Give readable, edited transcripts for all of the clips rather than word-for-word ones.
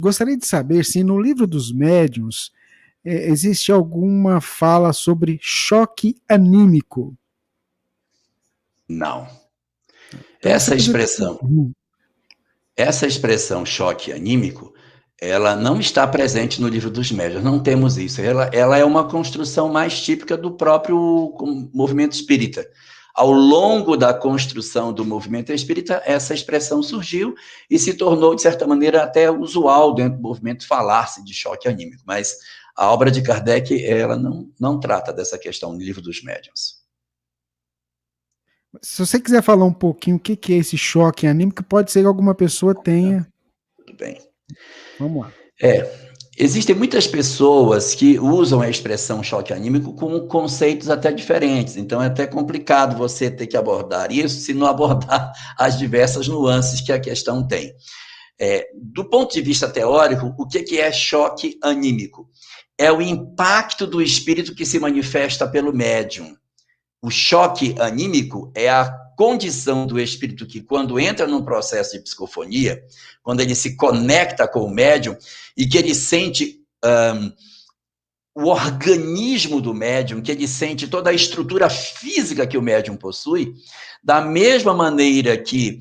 Gostaria de saber se no livro dos médiuns existe alguma fala sobre choque anímico. Não. Então você poderia... Essa expressão choque anímico, ela não está presente no livro dos médiuns, não temos isso. Ela é uma construção mais típica do próprio movimento espírita. Ao longo da construção do movimento espírita, essa expressão surgiu e se tornou, de certa maneira, até usual dentro do movimento falar-se de choque anímico. Mas a obra de Kardec, ela não trata dessa questão no livro dos médiuns. Se você quiser falar um pouquinho o que é esse choque anímico, pode ser que alguma pessoa tenha... Tudo bem. Vamos lá. Existem muitas pessoas que usam a expressão choque anímico com conceitos até diferentes, então é até complicado você ter que abordar isso se não abordar as diversas nuances que a questão tem. Do ponto de vista teórico, o que é choque anímico? É o impacto do espírito que se manifesta pelo médium. O choque anímico é a condição do espírito que, quando entra num processo de psicofonia, quando ele se conecta com o médium e que ele sente o organismo do médium, que ele sente toda a estrutura física que o médium possui, da mesma maneira que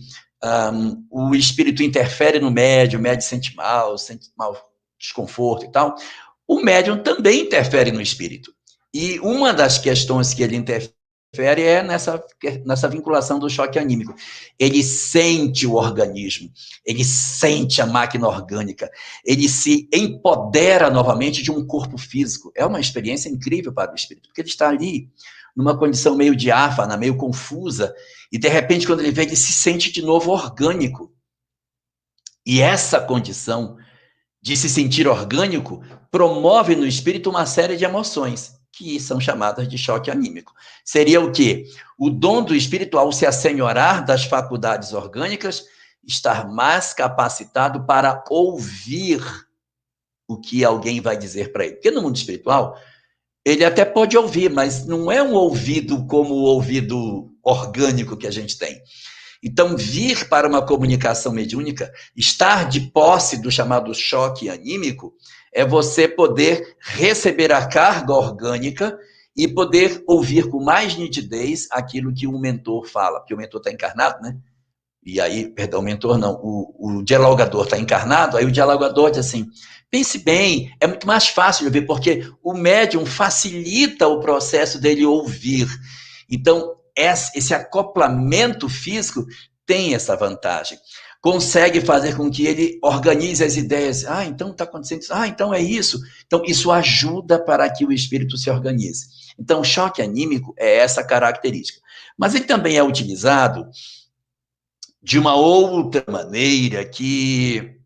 o espírito interfere no médium, o médium sente mal, desconforto e tal, o médium também interfere no espírito. E uma das questões que ele interfere é nessa vinculação do choque anímico. Ele sente o organismo, ele sente a máquina orgânica, ele se empodera novamente de um corpo físico. É uma experiência incrível para o espírito, porque ele está ali numa condição meio diáfana, meio confusa, e de repente, quando ele vê, ele se sente de novo orgânico. E essa condição de se sentir orgânico promove no espírito uma série de emoções, que são chamadas de choque anímico. Seria o quê? O dom do espírito, ao se assenhorar das faculdades orgânicas, estar mais capacitado para ouvir o que alguém vai dizer para ele. Porque no mundo espiritual, ele até pode ouvir, mas não é um ouvido como o ouvido orgânico que a gente tem. Então, vir para uma comunicação mediúnica, estar de posse do chamado choque anímico, é você poder receber a carga orgânica e poder ouvir com mais nitidez aquilo que o mentor fala, porque o mentor está encarnado, né? E aí, perdão, o mentor não, o dialogador está encarnado, aí o dialogador diz assim, pense bem, é muito mais fácil de ouvir, porque o médium facilita o processo dele ouvir. Então, esse acoplamento físico tem essa vantagem. Consegue fazer com que ele organize as ideias. Ah, então está acontecendo isso. Ah, então é isso. Então, isso ajuda para que o espírito se organize. Então, o choque anímico é essa característica. Mas ele também é utilizado de uma outra maneira que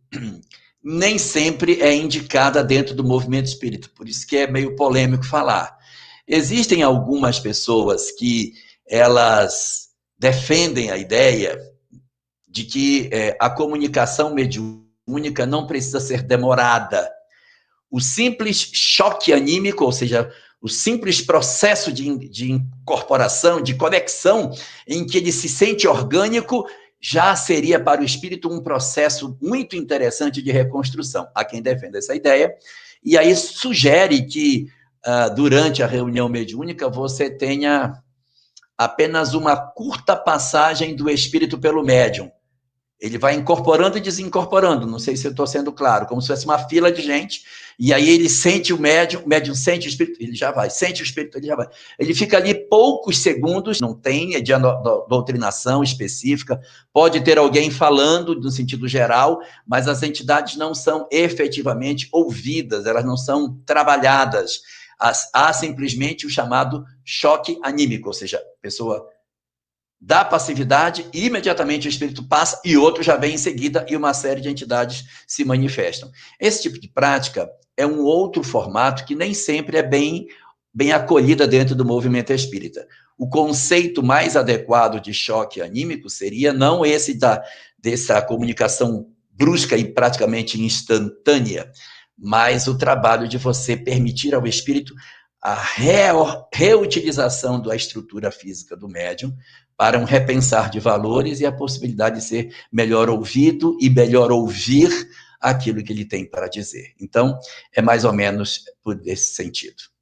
nem sempre é indicada dentro do movimento espírita. Por isso que é meio polêmico falar. Existem algumas pessoas que elas defendem a ideia de que a comunicação mediúnica não precisa ser demorada. O simples choque anímico, ou seja, o simples processo de incorporação, de conexão, em que ele se sente orgânico, já seria para o espírito um processo muito interessante de reconstrução. Há quem defenda essa ideia, e aí sugere que durante a reunião mediúnica você tenha apenas uma curta passagem do espírito pelo médium. Ele vai incorporando e desincorporando, não sei se eu estou sendo claro, como se fosse uma fila de gente, e aí ele sente o médium sente o espírito, ele já vai, sente o espírito, ele já vai. Ele fica ali poucos segundos, não tem doutrinação específica, pode ter alguém falando no sentido geral, mas as entidades não são efetivamente ouvidas, elas não são trabalhadas. Há simplesmente o chamado choque anímico, ou seja, a pessoa dá passividade, imediatamente o espírito passa e outro já vem em seguida e uma série de entidades se manifestam. Esse tipo de prática é um outro formato que nem sempre é bem acolhida dentro do movimento espírita. O conceito mais adequado de choque anímico seria não esse dessa comunicação brusca e praticamente instantânea, mas o trabalho de você permitir ao espírito a reutilização da estrutura física do médium para um repensar de valores e a possibilidade de ser melhor ouvido e melhor ouvir aquilo que ele tem para dizer. Então, é mais ou menos por esse sentido.